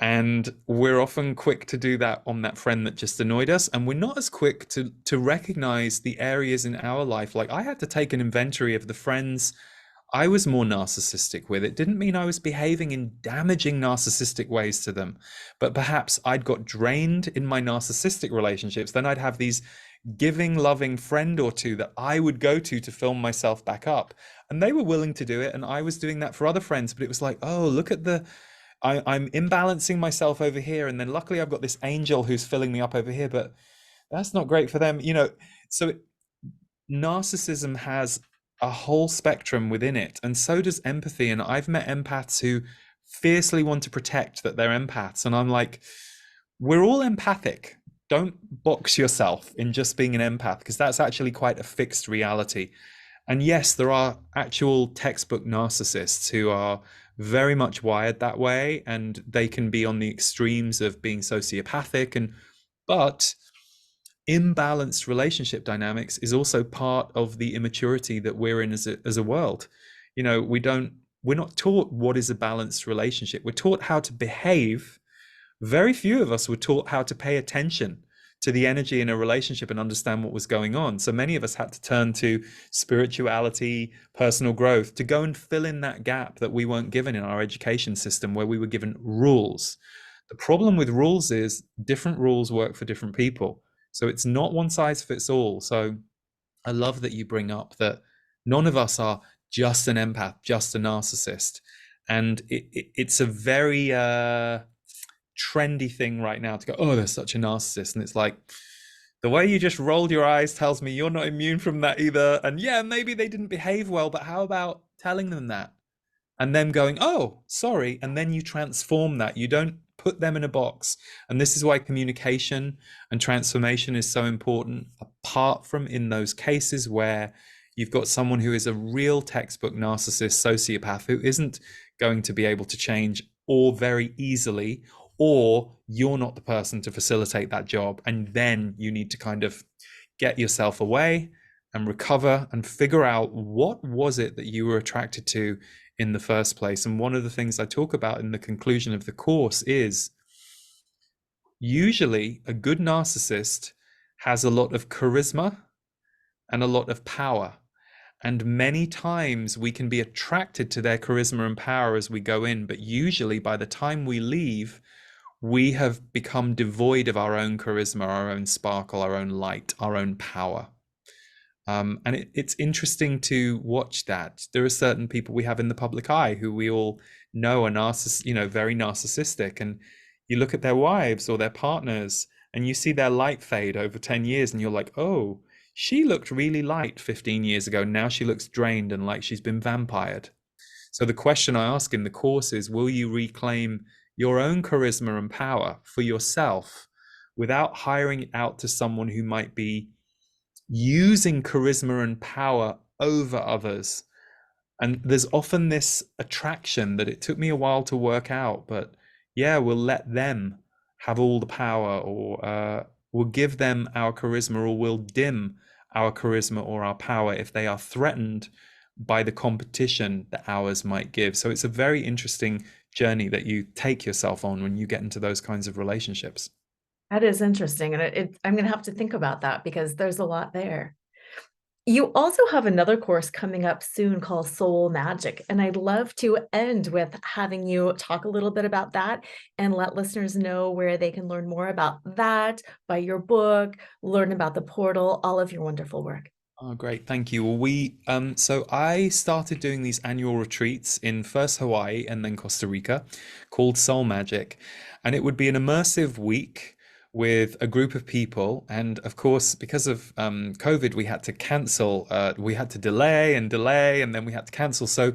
And we're often quick to do that on that friend that just annoyed us. And we're not as quick to recognize the areas in our life. Like I had to take an inventory of the friends I was more narcissistic with. It didn't mean I was behaving in damaging narcissistic ways to them, but perhaps I'd got drained in my narcissistic relationships. Then I'd have these giving, loving friend or two that I would go to fill myself back up. And they were willing to do it. And I was doing that for other friends, but it was like, oh, look at I'm imbalancing myself over here. And then luckily I've got this angel who's filling me up over here, but that's not great for them. So narcissism has a whole spectrum within it, and so does empathy. And I've met empaths who fiercely want to protect that they're empaths, and I'm like, we're all empathic. Don't box yourself in just being an empath, because that's actually quite a fixed reality. And yes, there are actual textbook narcissists who are very much wired that way, and they can be on the extremes of being sociopathic, but imbalanced relationship dynamics is also part of the immaturity that we're in as a world. We're not taught what is a balanced relationship. We're taught how to behave. Very few of us were taught how to pay attention to the energy in a relationship and understand what was going on. So many of us had to turn to spirituality, personal growth to go and fill in that gap that we weren't given in our education system, where we were given rules. The problem with rules is different rules work for different people. So it's not one size fits all. So I love that you bring up that none of us are just an empath, just a narcissist. And it's a very trendy thing right now to go, oh, there's such a narcissist. And it's like, the way you just rolled your eyes tells me you're not immune from that either. And yeah, maybe they didn't behave well, but how about telling them that? And them going, oh, sorry. And then you transform that. You don't put them in a box. And this is why communication and transformation is so important, apart from in those cases where you've got someone who is a real textbook narcissist, sociopath, who isn't going to be able to change or very easily, or you're not the person to facilitate that job. And then you need to kind of get yourself away and recover and figure out what was it that you were attracted to in the first place. And one of the things I talk about in the conclusion of the course is usually a good narcissist has a lot of charisma and a lot of power. And many times we can be attracted to their charisma and power as we go in, but usually by the time we leave, we have become devoid of our own charisma, our own sparkle, our own light, our own power. And it's interesting to watch that. There are certain people we have in the public eye who we all know are very narcissistic. And you look at their wives or their partners and you see their light fade over 10 years and you're like, oh, she looked really light 15 years ago. Now she looks drained and like she's been vampired. So the question I ask in the course is, will you reclaim your own charisma and power for yourself without hiring it out to someone who might be using charisma and power over others? And there's often this attraction that it took me a while to work out, but yeah, we'll let them have all the power, or we'll give them our charisma, or we'll dim our charisma or our power if they are threatened by the competition that ours might give. So it's a very interesting journey that you take yourself on when you get into those kinds of relationships. That is interesting. And I'm going to have to think about that because there's a lot there. You also have another course coming up soon called Soul Magic. And I'd love to end with having you talk a little bit about that and let listeners know where they can learn more about that, buy your book, learn about the portal, all of your wonderful work. Oh, great. Thank you. Well, so I started doing these annual retreats in first Hawaii and then Costa Rica called Soul Magic. And it would be an immersive week with a group of people. And of course, because of COVID, we had to cancel, we had to delay, and then we had to cancel. So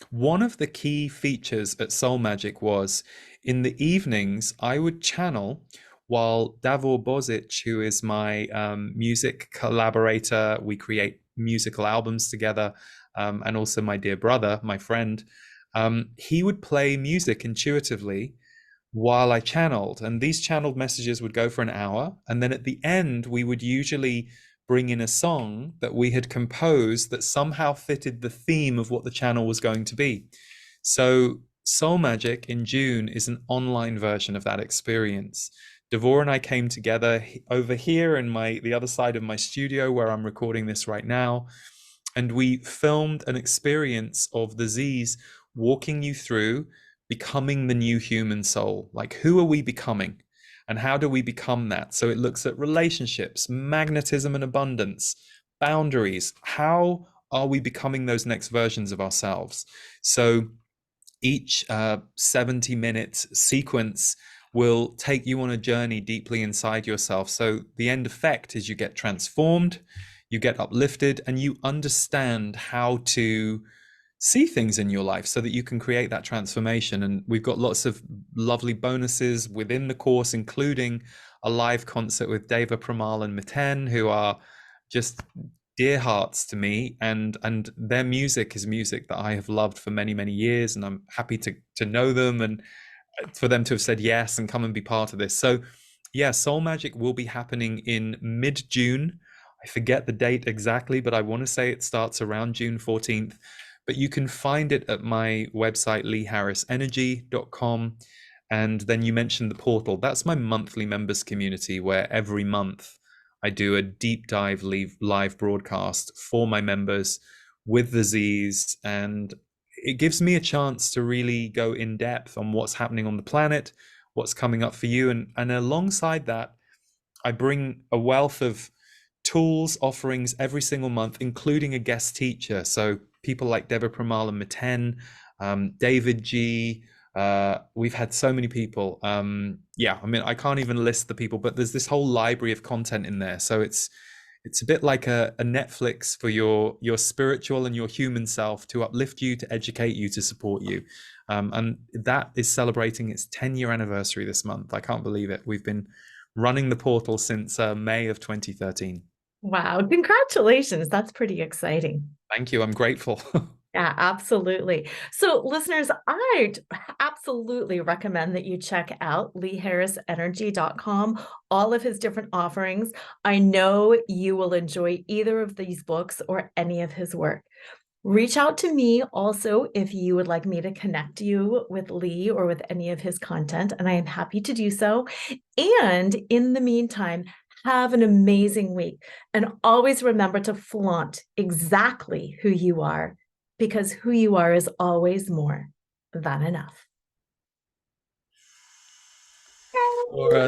one of the key features at Soul Magic was in the evenings, I would channel while Davor Bozic, who is my music collaborator, we create musical albums together, and also my dear brother, my friend, he would play music intuitively while I channeled. And these channeled messages would go for an hour. And then at the end, we would usually bring in a song that we had composed that somehow fitted the theme of what the channel was going to be. So Soul Magic in June is an online version of that experience. Devor and I came together over here in the other side of my studio where I'm recording this right now, and we filmed an experience of the Z's walking you through becoming the new human soul. Like, who are we becoming? And how do we become that? So it looks at relationships, magnetism and abundance, boundaries. How are we becoming those next versions of ourselves? So each 70-minute sequence will take you on a journey deeply inside yourself. So the end effect is you get transformed, you get uplifted, and you understand how to see things in your life so that you can create that transformation. And we've got lots of lovely bonuses within the course, including a live concert with Deva Premal and Miten, who are just dear hearts to me, and their music is music that I have loved for many, many years, and I'm happy to know them and for them to have said yes and come and be part of this. So yeah, Soul Magic will be happening in mid-June. I forget the date exactly, but I want to say it starts around June 14th. But you can find it at my website, leeharrisenergy.com. And then you mentioned the portal. That's my monthly members community where every month I do a deep dive live broadcast for my members with the Z's. And it gives me a chance to really go in depth on what's happening on the planet, what's coming up for you. And alongside that, I bring a wealth of tools, offerings every single month, including a guest teacher. So people like Deborah Pramal and Miten, David G. We've had so many people. Yeah, I mean, I can't even list the people, but there's this whole library of content in there. So it's a bit like a Netflix for your spiritual and your human self, to uplift you, to educate you, to support you. And that is celebrating its 10-year anniversary this month. I can't believe it. We've been running the portal since May of 2013. Wow, congratulations. That's pretty exciting. Thank you. I'm grateful. Yeah, absolutely. So, listeners, I'd absolutely recommend that you check out leeharrisenergy.com, all of his different offerings. I know you will enjoy either of these books or any of his work. Reach out to me also if you would like me to connect you with Lee or with any of his content, and I am happy to do so. And in the meantime, have an amazing week. And always remember to flaunt exactly who you are, because who you are is always more than enough. Lora,